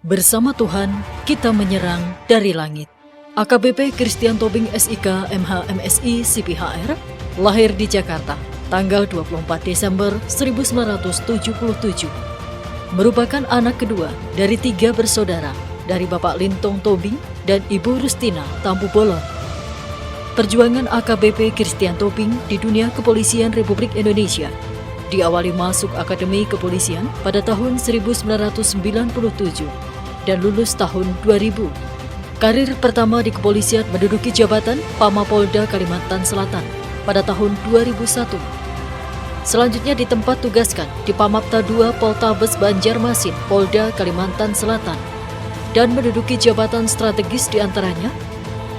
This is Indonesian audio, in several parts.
Bersama Tuhan, kita menyerang dari langit. AKBP Christian Tobing SIK MH MSI CPHR lahir di Jakarta tanggal 24 Desember 1977. Merupakan anak kedua dari 3 bersaudara dari Bapak Lintong Tobing dan Ibu Rustina Tampu Bolon. Perjuangan AKBP Christian Tobing di dunia kepolisian Republik Indonesia diawali masuk Akademi Kepolisian pada tahun 1997 dan lulus tahun 2000. Karir pertama di kepolisian menduduki jabatan Pamapolda Kalimantan Selatan pada tahun 2001. Selanjutnya ditempat tugaskan di Pamapta 2 Poltabes Banjarmasin, Polda Kalimantan Selatan, dan menduduki jabatan strategis diantaranya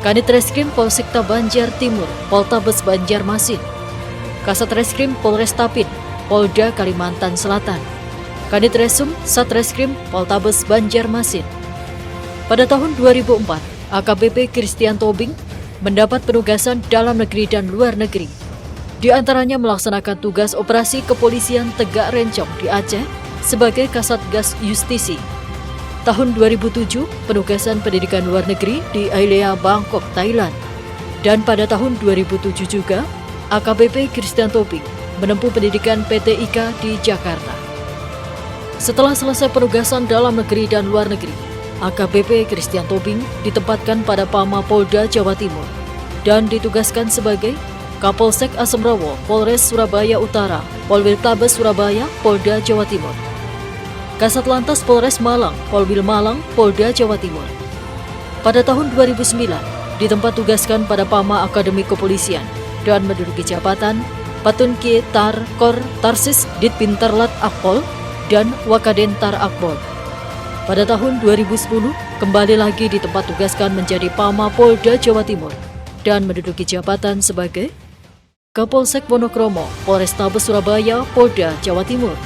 Kanit Reskrim Polsekta Banjar Timur, Poltabes Banjarmasin, Kasat Reskrim Polrestapin, Polda Kalimantan Selatan, Kanit Resum Satreskrim Poltabes Banjarmasin. Pada tahun 2004, AKBP Christian Tobing mendapat penugasan dalam negeri dan luar negeri. Di antaranya melaksanakan tugas operasi kepolisian Tegak Rencong di Aceh sebagai Kasatgas Justisi. Tahun 2007, penugasan pendidikan luar negeri di Ailea, Bangkok, Thailand. Dan pada tahun 2007 juga, AKBP Christian Tobing menempuh pendidikan PTIK di Jakarta. Setelah selesai penugasan dalam negeri dan luar negeri, AKBP Christian Tobing ditempatkan pada Pamapolda Jawa Timur dan ditugaskan sebagai Kapolsek Asemrowo, Polres Surabaya Utara, Polwiltabes Surabaya, Polda Jawa Timur, Kasat Lantas Polres Malang, Polwil Malang, Polda Jawa Timur. Pada tahun 2009, ditempat tugaskan pada Pama Akademi Kepolisian dan menduduki jabatan Patunki Tar Kor Tarsis Ditpintarlat Akpol dan Wakadentar Akpol. Pada tahun 2010, kembali lagi ditempat tugaskan menjadi Pama Polda Jawa Timur dan menduduki jabatan sebagai Kapolsek Wonokromo, Polrestabes Surabaya, Polda Jawa Timur,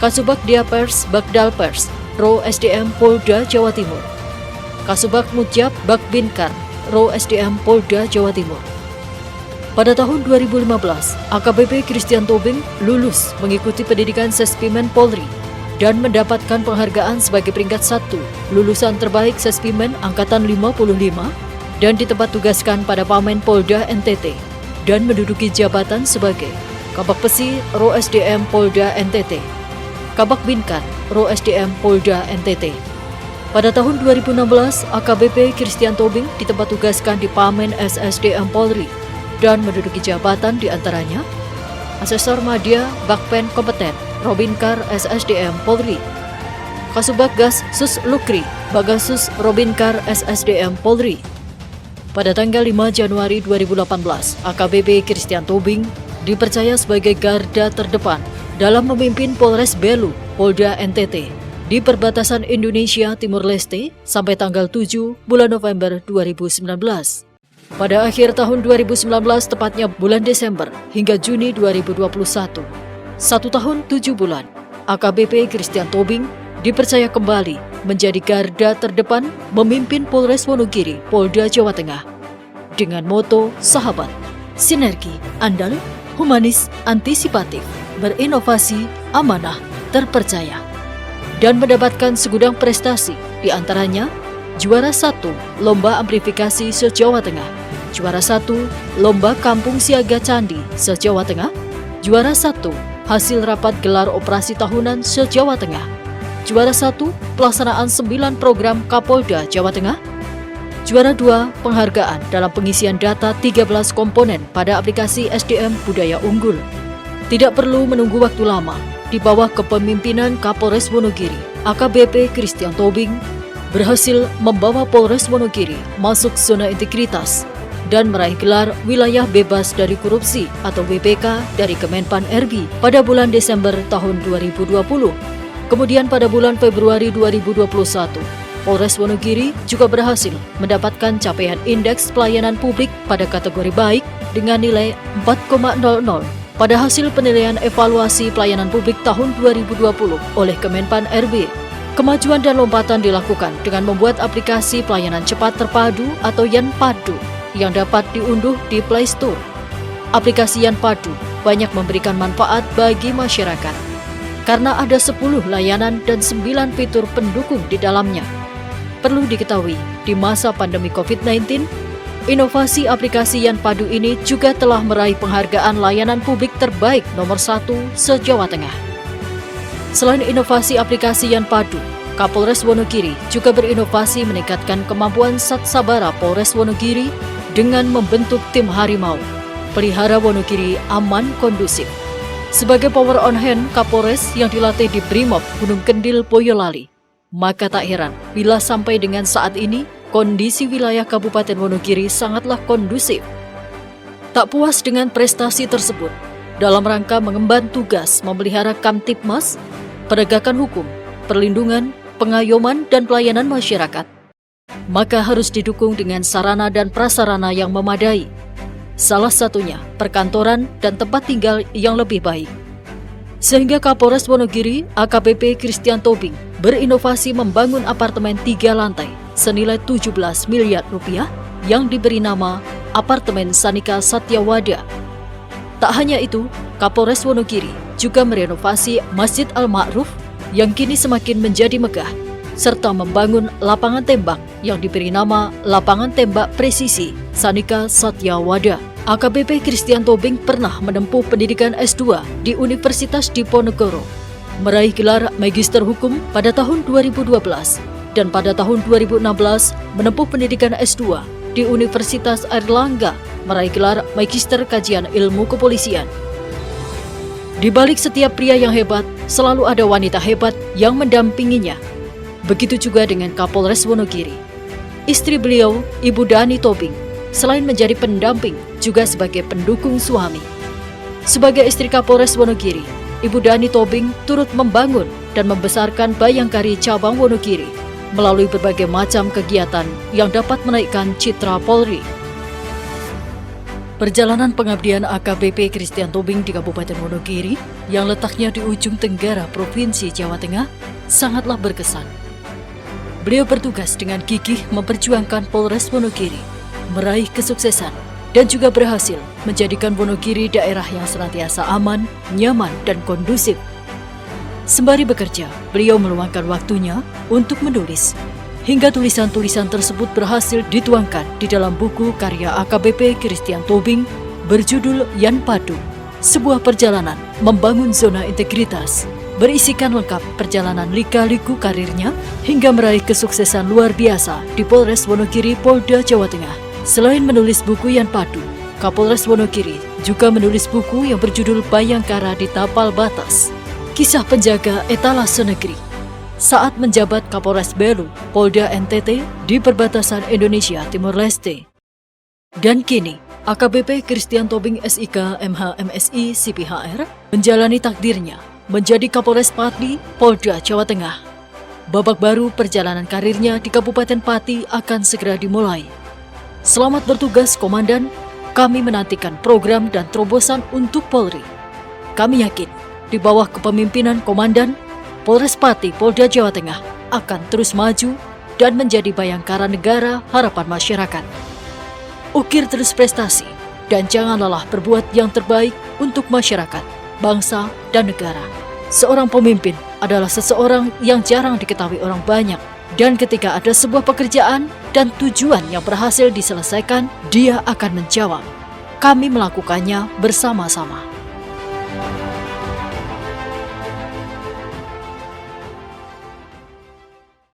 Kasubag Diapers Bagdal Pers, Ro SDM Polda Jawa Timur, Kasubag Mujab Bakbinkar, Ro SDM Polda Jawa Timur. Pada tahun 2015, AKBP Christian Tobing lulus mengikuti pendidikan Sespimen Polri dan mendapatkan penghargaan sebagai peringkat 1 lulusan terbaik Sespimen Angkatan 55 dan ditempat tugaskan pada Pamen Polda NTT dan menduduki jabatan sebagai Kabak Pesi Ro SDM Polda NTT, Kabak Binkan Ro SDM Polda NTT. Pada tahun 2016, AKBP Christian Tobing ditempat tugaskan di Pamen SSDM Polri dan menduduki jabatan diantaranya Asesor Madya Bakpen Kompeten Robinkar SSDM Polri, Kasubag Gas Sus Lukri Bagasus Robinkar SSDM Polri. Pada tanggal 5 Januari 2018, AKBP Christian Tobing dipercaya sebagai garda terdepan dalam memimpin Polres Belu, Polda NTT di perbatasan Indonesia Timur Leste sampai tanggal 7 bulan November 2019. Pada akhir tahun 2019, tepatnya bulan Desember hingga Juni 2021, 1 tahun 7 bulan, AKBP Christian Tobing dipercaya kembali menjadi garda terdepan memimpin Polres Wonogiri, Polda Jawa Tengah. Dengan moto Sahabat, Sinergi, Andal, Humanis, Antisipatif, Berinovasi, Amanah, Terpercaya. Dan mendapatkan segudang prestasi, diantaranya Juara 1 Lomba Amplifikasi se-Jawa Tengah, Juara 1 Lomba Kampung Siaga Candi se-Jawa Tengah, Juara 1 Hasil Rapat Gelar Operasi Tahunan se-Jawa Tengah, Juara 1 Pelaksanaan 9 Program Kapolda Jawa Tengah, Juara 2 Penghargaan dalam pengisian data 13 komponen pada aplikasi SDM Budaya Unggul. Tidak perlu menunggu waktu lama, di bawah kepemimpinan Kapolres Wonogiri, AKBP Christian Tobing berhasil membawa Polres Wonogiri masuk zona integritas dan meraih gelar Wilayah Bebas dari Korupsi atau WBK dari Kemenpan RB pada bulan Desember tahun 2020. Kemudian pada bulan Februari 2021, Polres Wonogiri juga berhasil mendapatkan capaian Indeks Pelayanan Publik pada kategori baik dengan nilai 4,00 pada hasil penilaian evaluasi pelayanan publik tahun 2020 oleh Kemenpan RB. Kemajuan dan lompatan dilakukan dengan membuat aplikasi pelayanan cepat terpadu atau YANPADU yang dapat diunduh di Play Store. Aplikasi YANPADU banyak memberikan manfaat bagi masyarakat. karena ada 10 layanan dan 9 fitur pendukung di dalamnya. Perlu diketahui, di masa pandemi COVID-19, inovasi aplikasi Yanpadu ini juga telah meraih penghargaan layanan publik terbaik nomor 1 se-Jawa Tengah. Selain inovasi aplikasi Yanpadu, Kapolres Wonogiri juga berinovasi meningkatkan kemampuan Satsabara Polres Wonogiri dengan membentuk tim harimau, pelihara Wonogiri aman kondusif. Sebagai power on hand Kapolres yang dilatih di Brimob Gunung Kendil Boyolali, maka tak heran bila sampai dengan saat ini kondisi wilayah Kabupaten Wonogiri sangatlah kondusif. Tak puas dengan prestasi tersebut, dalam rangka mengemban tugas memelihara Kamtibmas, penegakan hukum, perlindungan, pengayoman dan pelayanan masyarakat, maka harus didukung dengan sarana dan prasarana yang memadai. Salah satunya perkantoran dan tempat tinggal yang lebih baik. Sehingga Kapolres Wonogiri AKBP Christian Tobing berinovasi membangun apartemen 3 lantai senilai 17 miliar rupiah yang diberi nama Apartemen Sanika Satyawada. Tak hanya itu, Kapolres Wonogiri juga merenovasi Masjid Al-Ma'ruf yang kini semakin menjadi megah, serta membangun lapangan tembak yang diberi nama Lapangan Tembak Presisi Sanika Satyawada. AKBP Christian Tobing pernah menempuh pendidikan S2 di Universitas Diponegoro, meraih gelar Magister Hukum pada tahun 2012, dan pada tahun 2016 menempuh pendidikan S2 di Universitas Airlangga, meraih gelar Magister Kajian Ilmu Kepolisian. Di balik setiap pria yang hebat, selalu ada wanita hebat yang mendampinginya. Begitu juga dengan Kapolres Wonogiri. Istri beliau, Ibu Dani Tobing, selain menjadi pendamping, juga sebagai pendukung suami. Sebagai istri Kapolres Wonogiri, Ibu Dani Tobing turut membangun dan membesarkan Bayangkari Cabang Wonogiri melalui berbagai macam kegiatan yang dapat menaikkan citra Polri. Perjalanan pengabdian AKBP Christian Tobing di Kabupaten Wonogiri yang letaknya di ujung tenggara Provinsi Jawa Tengah sangatlah berkesan. Beliau bertugas dengan gigih memperjuangkan Polres Wonogiri, meraih kesuksesan, dan juga berhasil menjadikan Wonogiri daerah yang senantiasa aman, nyaman, dan kondusif. Sembari bekerja, beliau meluangkan waktunya untuk menulis, hingga tulisan-tulisan tersebut berhasil dituangkan di dalam buku karya AKBP Christian Tobing berjudul Yanpadu, sebuah perjalanan membangun zona integritas, berisikan lengkap perjalanan lika-liku karirnya hingga meraih kesuksesan luar biasa di Polres Wonogiri, Polda Jawa Tengah. Selain menulis buku Yanpadu, Kapolres Wonogiri juga menulis buku yang berjudul Bayangkara di Tapal Batas, kisah penjaga etalase negeri saat menjabat Kapolres Belu, Polda NTT di perbatasan Indonesia Timur Leste. Dan kini, AKBP Christian Tobing SIK MH/MSI CPHR menjalani takdirnya menjadi Kapolres Pati, Polda Jawa Tengah. Babak baru perjalanan karirnya di Kabupaten Pati akan segera dimulai. Selamat bertugas, Komandan. Kami menantikan program dan terobosan untuk Polri. Kami yakin, di bawah kepemimpinan Komandan, Polres Pati, Polda Jawa Tengah akan terus maju dan menjadi bayangkara negara harapan masyarakat. Ukir terus prestasi dan jangan lelah berbuat yang terbaik untuk masyarakat, bangsa, dan negara. Seorang pemimpin adalah seseorang yang jarang diketahui orang banyak, dan ketika ada sebuah pekerjaan dan tujuan yang berhasil diselesaikan, dia akan menjawab, "Kami melakukannya bersama-sama."